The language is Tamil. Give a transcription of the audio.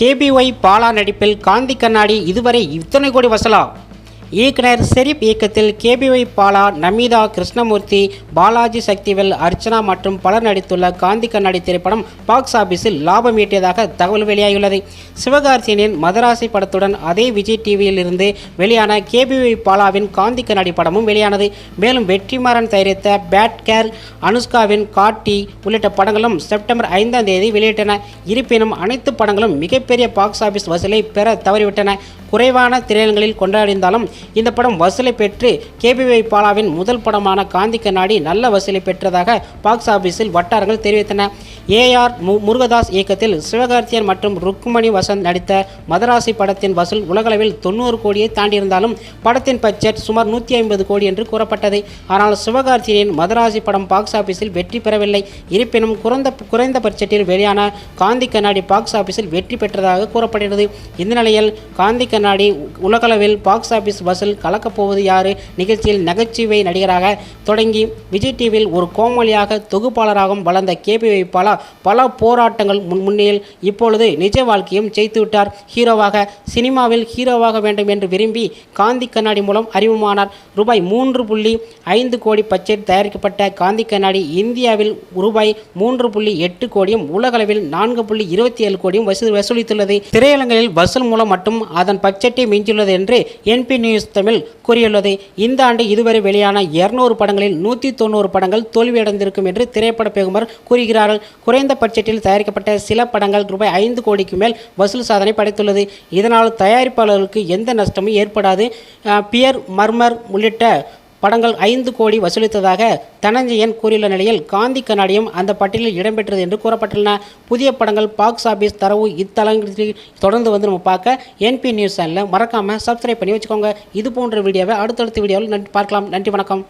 கேபிஒய் பாலா நடிப்பில் காந்தி கண்ணாடி இதுவரை இத்தனை கோடி வசூலா? இயக்குனர் ஷெரீப் இயக்கத்தில் கேபிஒய் பாலா, நமீதா கிருஷ்ணமூர்த்தி, பாலாஜி சக்திவேல், அர்ச்சனா மற்றும் பலர் நடித்துள்ள காந்தி கண்ணாடி திரைப்படம் பாக்ஸ் ஆபீஸில் லாபம் ஈட்டியதாக தகவல் வெளியாகியுள்ளது. சிவகார்த்திகேயனின் மதராசி படத்துடன் அதே விஜய் டிவியில் இருந்து வெளியான கேபிஒய் பாலாவின் காந்தி கண்ணாடி படமும் வெளியானது. மேலும் வெற்றிமாறன் தயாரித்த பேட் கேர்ள், அனுஷ்காவின் காட்டி உள்ளிட்ட படங்களும் செப்டம்பர் 5ஆம் தேதி வெளியிட்டன. இருப்பினும் அனைத்து படங்களும் மிகப்பெரிய பாக்ஸ் ஆபீஸ் வசூலை பெற தவறிவிட்டன. குறைவான திரையரங்குகளில் கொண்டாடினாலும் இந்த படம் வசூலை பெற்று கேபிஒய் பாலாவின் முதல் படமான காந்தி கண்ணாடி நல்ல வசூலை பெற்றதாக பாக்ஸ் ஆபீஸில் வட்டாரங்கள் தெரிவித்தன. ஏஆர் முருகதாஸ் இயக்கத்தில் சிவகார்த்திகேயன் மற்றும் ருக்மணி வசந்த் நடித்த மதராசி படத்தின் வசூல் உலகளவில் 90 கோடியை தாண்டியிருந்தாலும் படத்தின் பட்ஜெட் சுமார் 150 கோடி என்று கூறப்பட்டது. ஆனால் சிவகார்த்திகேயனின் மதராசி படம் பாக்ஸ் ஆபீஸில் வெற்றி பெறவில்லை. இருப்பினும் குறைந்த பட்ஜெட்டில் வெளியான காந்தி கண்ணாடி பாக்ஸ் ஆபீஸில் வெற்றி பெற்றதாக கூறப்படுகிறது. இந்த நிலையில் காந்தி கண்ணாடி உலகளவில் பாக்ஸ் ஆபீஸ் வசூல் கலக்கப் போவது யாரு நிகழ்ச்சியில் நகைச்சுவை நடிகராக தொடங்கி விஜய் டிவியில் ஒரு கோமாளியாக தொகுப்பாளராகவும் வளர்ந்த கேபிஒய் பாலா பல போராட்டங்கள் முன்னில் இப்பொழுது நிஜ வாழ்க்கையும் ஜெயித்துவிட்டார். சினிமாவில் ஹீரோவாக வேண்டும் என்று விரும்பி காந்தி கண்ணாடி மூலம் அறிமுகமானார். ரூபாய் 3.5 கோடி பட்ஜெட் தயாரிக்கப்பட்ட காந்தி கண்ணாடி இந்தியாவில் ரூபாய் 3.8 கோடியும் உலகளவில் 4.27 கோடியும் வசூலித்துள்ளது. திரையரங்குகளில் வசூல் மூலம் மட்டும் அதன் பட்ஜெட்டை மிஞ்சியுள்ளது என்று என்பி நியூஸ் தமிழ் கூறியுள்ளது. இந்த ஆண்டு இதுவரை வெளியான 200 படங்களில் 190 படங்கள் தோல்வியடைந்திருக்கும் என்று திரைப்பட பெகுமர் கூறுகிறார்கள். குறைந்த பட்ஜெட்டில் தயாரிக்கப்பட்ட சில படங்கள் ரூபாய் 5 கோடிக்கு மேல் வசூல் சாதனை படைத்துள்ளது. இதனால் தயாரிப்பாளர்களுக்கு எந்த நஷ்டமும் ஏற்படாது. பியர் மர்மர் உள்ளிட்ட படங்கள் 5 கோடி வசூலித்ததாக தனஞ்சயன் கூறியுள்ள நிலையில் காந்தி கண்ணாடியும் அந்த பட்டியலில் இடம்பெற்றது என்று கூறப்பட்டுள்ளன. புதிய படங்கள் பாக்ஸ் ஆபீஸ் தரவு இத்தலங்களில் தொடர்ந்து வந்து நம்ம பார்க்க என்பி நியூஸ் சேனலை மறக்காமல் சப்ஸ்கிரைப் பண்ணி வச்சுக்கோங்க. இது போன்ற வீடியோவை அடுத்தடுத்த வீடியோவில் பார்க்கலாம். நன்றி, வணக்கம்.